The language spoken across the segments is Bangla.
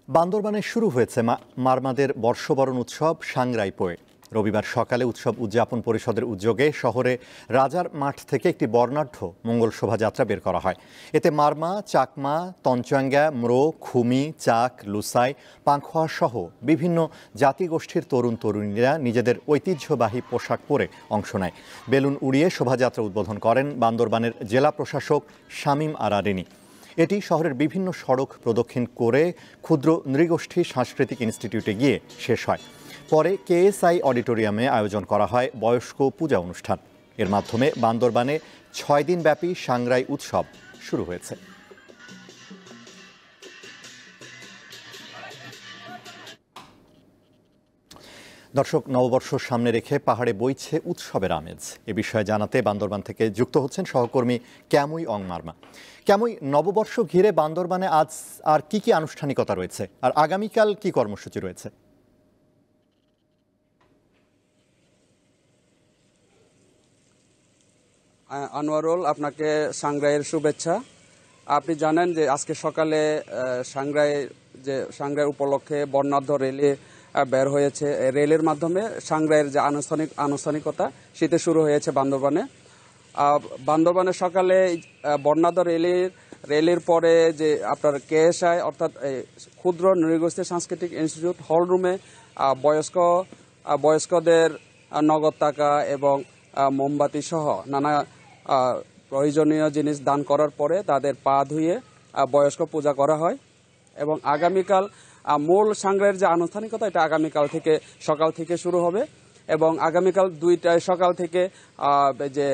বান্দরবানে শুরু হয়েছে মারমাদের বর্ষবরণ উৎসব সাংরাইপোয়ে। রবিবার সকালে উৎসব উদযাপন পরিষদের উদ্যোগে শহরে রাজার মাঠ থেকে একটি বর্ণাঢ্য মঙ্গল শোভাযাত্রা বের করা হয়। এতে মারমা, চাকমা, তঞ্চঙ্গা, ম্রো, খুমি, চাক, লুসাই, পাংখোয়া সহ বিভিন্ন জাতিগোষ্ঠীর তরুণ তরুণীরা নিজেদের ঐতিহ্যবাহী পোশাক পরে অংশ নেয়। বেলুন উড়িয়ে শোভাযাত্রা উদ্বোধন করেন বান্দরবানের জেলা প্রশাসক শামীম আরা রিনি। এটি শহরের বিভিন্ন সড়ক প্রদক্ষিণ করে ক্ষুদ্র নৃগোষ্ঠী সাংস্কৃতিক ইনস্টিটিউটে গিয়ে শেষ হয়। পরে কেএসআই অডিটোরিয়ামে আয়োজন করা হয় বয়স্ক পূজা অনুষ্ঠান। এর মাধ্যমে বান্দরবানে 6 দিনব্যাপী সাংরাই উৎসব শুরু হয়েছে। দর্শক, নববর্ষ সামনে রেখে পাহাড়ে বইছে উৎসবের আমেজ। এ বিষয়ে জানাতে বান্দরবান থেকে যুক্ত হচ্ছেন সহকর্মী ক্যামুই অং মারমা। ক্যামুই, নববর্ষ ঘিরে বান্দরবানে আজ আর কি আনুষ্ঠানিকতা রয়েছে, আর আগামীকাল কি কর্মসূচি রয়েছে? আনোয়ারুল, আপনাকে সাংগ্রাইয়ের শুভেচ্ছা। আপনি জানেন যে আজকে সকালে সাংগ্রাই উপলক্ষে বর্ণাঢ্য র্যালি বের হয়েছে। রেলের মাধ্যমে সাংগ্রাইয়ের যে আনুষ্ঠানিকতা সেটা শুরু হয়েছে বান্দরবানে সকালে বর্ণাঢ্য র্যালির পরে যে আপনার কেএসআই অর্থাৎ ক্ষুদ্র নৃগোষ্ঠী সাংস্কৃতিক ইনস্টিটিউট হল রুমে বয়স্কদের নগদ টাকা এবং মোমবাতি সহ নানা প্রয়োজনীয় জিনিস দান করার পরে তাদের পা ধুয়ে বয়স্ক পূজা করা হয়। এবং আগামীকাল মূল সাংগ্রাইয়ের যে আনুষ্ঠানিকতা এটা আগামীকাল থেকে সকাল থেকে শুরু হবে। এবং আগামীকাল 2টায় সকাল থেকে যে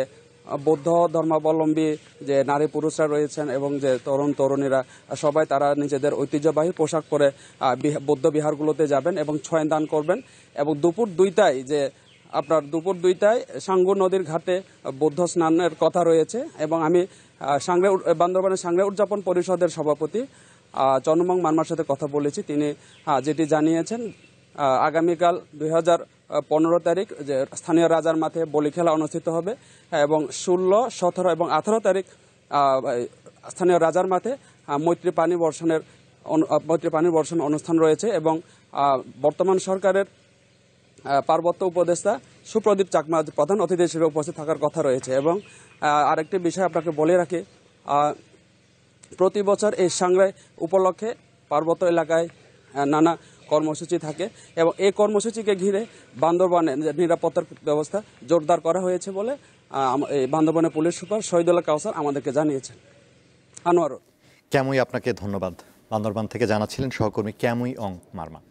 বৌদ্ধ ধর্মাবলম্বী যে নারী পুরুষরা রয়েছেন এবং যে তরুণ তরুণীরা সবাই তারা নিজেদের ঐতিহ্যবাহী পোশাক পরে বৌদ্ধ বিহারগুলোতে যাবেন এবং ছয় দান করবেন। এবং দুপুর 2টায় সাঙ্গু নদীর ঘাটে বৌদ্ধ স্নানের কথা রয়েছে। এবং আমি বান্দরবানের সাংগ্রাই উদযাপন পরিষদের সভাপতি চন্মং মারমার সাথে কথা বলেছি। তিনি যেটি জানিয়েছেন, আগামীকাল 2015 তারিখ যে স্থানীয় রাজার মাঠে বলি খেলা অনুষ্ঠিত হবে এবং 16, 17 এবং 18 তারিখ স্থানীয় রাজার মাঠে মৈত্রী পানি বর্ষণ অনুষ্ঠান রয়েছে। এবং বর্তমান সরকারের পার্বত্য উপদেষ্টা সুপ্রদীপ চাকমা প্রধান অতিথি হিসেবে উপস্থিত থাকার কথা রয়েছে। এবং আরেকটি বিষয় আপনাকে বলে রাখি, প্রতি বছর এই সাংগ্রাই উপলক্ষে পার্বত্য এলাকায় নানা কর্মসূচি থাকে এবং এই কর্মসূচিকে ঘিরে বান্দরবানে নিরাপত্তার ব্যবস্থা জোরদার করা হয়েছে বলে বান্দরবানের পুলিশ সুপার শহীদুল্লাহ কাউসার আমাদেরকে জানিয়েছেন। আনোয়ার, ক্যামুই, আপনাকে ধন্যবাদ। বান্দরবান থেকে জানাচ্ছিলেন সহকর্মী ক্যামুই অং মারমা।